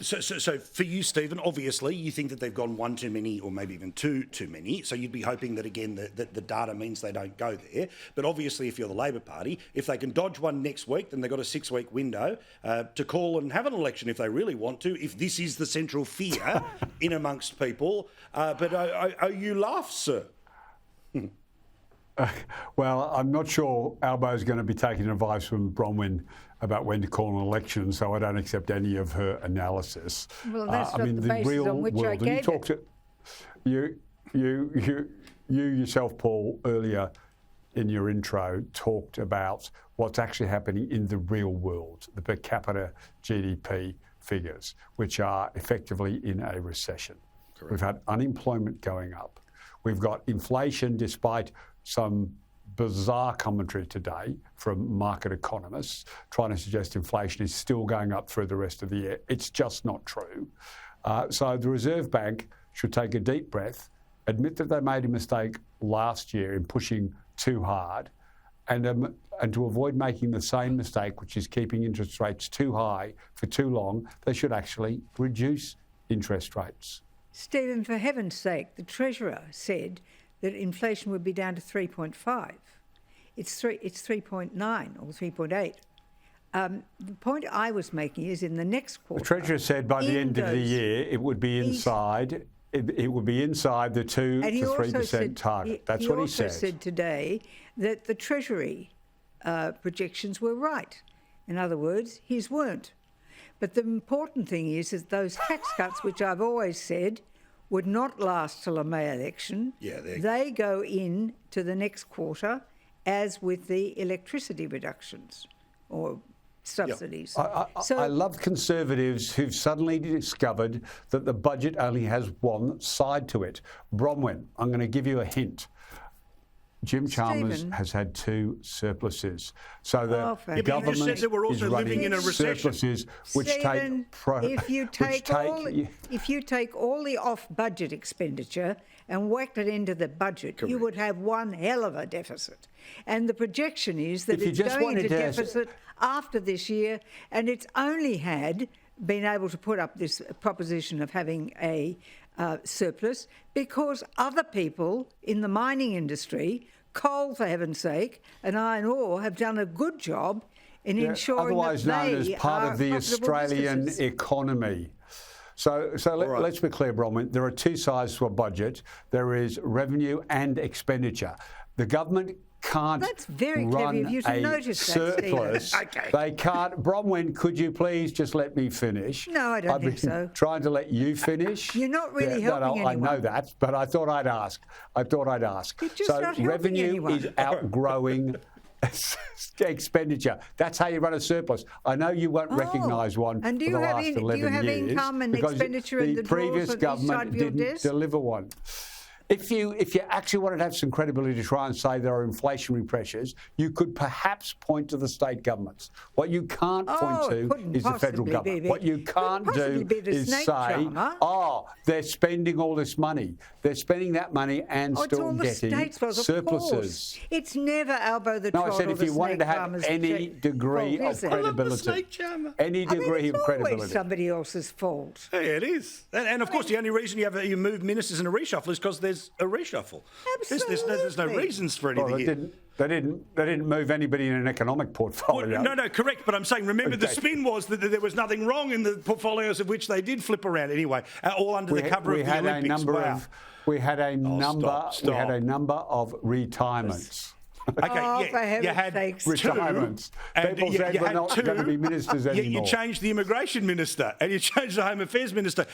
So for you, Stephen, obviously you think that they've gone one too many or maybe even two too many. So you'd be hoping that, again, that the data means they don't go there. But obviously if you're the Labor Party, if they can dodge one next week, then they've got a 6-week window to call and have an election if they really want to, if this is the central fear in amongst people. But you laugh, sir. Well, I'm not sure Albo's going to be taking advice from Bronwyn about when to call an election, so I don't accept any of her analysis. Well, that's not the basis on which I gave it. You yourself, Paul, earlier in your intro talked about what's actually happening in the real world, the per capita GDP figures, which are effectively in a recession. Correct. We've had unemployment going up. We've got inflation, despite some bizarre commentary today from market economists trying to suggest inflation is still going up through the rest of the year. It's just not true. So the Reserve Bank should take a deep breath, admit that they made a mistake last year in pushing too hard, and to avoid making the same mistake, which is keeping interest rates too high for too long, they should actually reduce interest rates. Stephen, for heaven's sake, the Treasurer said that inflation would be down to 3.5. It's 3.9 or 3.8. The point I was making is in the next quarter. The Treasurer said by the end of the year it would be inside. It would be inside the 2 to 3% target. That's what he said. He also said today that the Treasury projections were right. In other words, his weren't. But the important thing is that those tax cuts, which I've always said would not last till a May election, they go in to the next quarter, as with the electricity reductions or subsidies. Yep. I love Conservatives who've suddenly discovered that the budget only has one side to it. Bronwyn, I'm going to give you a hint. Jim Chalmers has had 2 surpluses. So the government just said that we're also is running living in a recession. Surpluses which Stephen, if you take all the off-budget expenditure and whacked it into the budget, you would have one hell of a deficit. And the projection is that it's going into deficit after this year, and it's only been able to put up this proposition of having a surplus because other people in the mining industry, coal for heaven's sake, and iron ore have done a good job in ensuring otherwise that known as part of the Australian economy. So let's be clear, Bronwyn. There are 2 sides to a budget. There is revenue and expenditure. The government can't That's very clever of you to notice surplus. That, Stephen. They can't. Bronwyn, could you please just let me finish? No, I don't think so. Trying to let you finish. You're not really helping anyone. I know that, but I thought I'd ask. You're just not helping revenue anyone. is outgrowing expenditure. That's how you run a surplus. I know you won't recognise one for the last 11 years. Do you have income and expenditure in the previous government didn't deliver one. If you actually wanted to have some credibility to try and say there are inflationary pressures, you could perhaps point to the state governments. What you can't point to is the federal government. What you can't do is say, they're spending all this money. They're spending that money and still getting surpluses. It's never Albo the troll. No, I said if you wanted to have any degree of credibility. Any degree of credibility. It's always somebody else's fault. Yeah, it is. And of course, the only reason you move ministers in a reshuffle is because there's a reshuffle. Absolutely. There's no reasons for anything here. They didn't move anybody in an economic portfolio. Well, no, correct. But I'm saying, remember, the spin was that there was nothing wrong in the portfolios of which they did flip around anyway, all under the cover of the Olympics. We had a number of retirements. Okay, you had retirements. People said we're not going to be ministers anymore. You changed the immigration minister and you changed the Home Affairs minister.